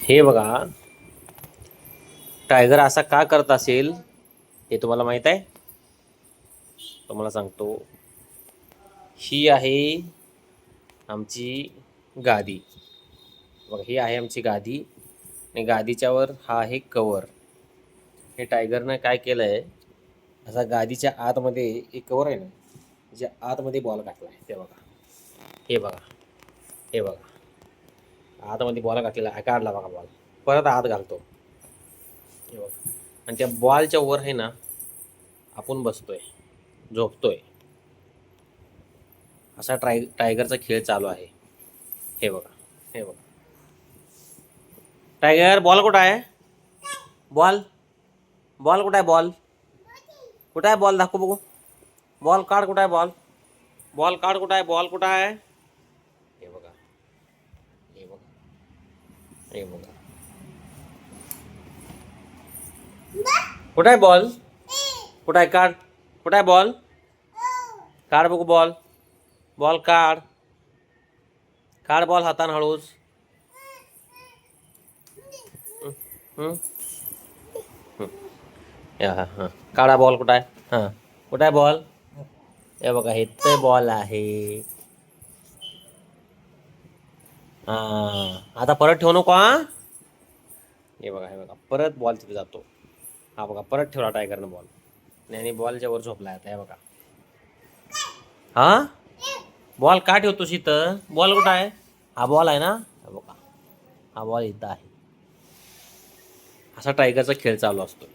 हे बघा, टायगर असा का करत असेल हे तुम्हाला माहित आहे? तुम्हाला सांगतो. ही आहे आमची गादी. बघा, ही आहे आमची गादी आणि गादीच्यावर हा आहे कवर. हे टायगरनं काय केलंय, असा गादीच्या आतमध्ये एक कवर आहे ना, ज्या आतमध्ये बॉल घातला आहे. ते बघा, हे बघा, हे बघा, आतमध्ये बॉल घातलेला आहे. काढला बघा बॉल, परत आत घालतो. हे बघा, आणि त्या बॉलच्या वर आहे ना आपण बसतोय, झोपतोय. असा टायगरचा खेळ चालू आहे. हे बघा, हे बघा. टायगर, बॉल कुठं आहे? बॉल बॉल कुठं आहे? बॉल कुठं आहे? बॉल दाखव बघू. बॉल काढ, कुठं आहे बॉल? बॉल काढ, कुठं आहे? बॉल कुठं आहे? हे बघा, हे बघा, हे बघा. कुठं आहे बॉल? कुठं आहे? काढ. कुठं आहे बॉल? काढ बघू बॉल. बॉल काढ. काढ बॉल हातानं हळूच. हं? हां हां, काढा बॉल. कुठं आहे? हां, कुठं आहे बॉल? हे बघा, इथे बॉल आहे. हां, आता परत ठेवू नको हां. हे बघा, हे बघा, परत बॉल तिथे जातो. हा बघा, परत ठेवला टायगरनं बॉल आणि बॉलच्या वर झोपला आता. हे बघा. हा, बॉल का ठेवतोस इथं? बॉल कुठं आहे? हा बॉल आहे ना, हा बघा, हा बॉल इथं आहे. असा टायगरचा खेळ चालू असतो.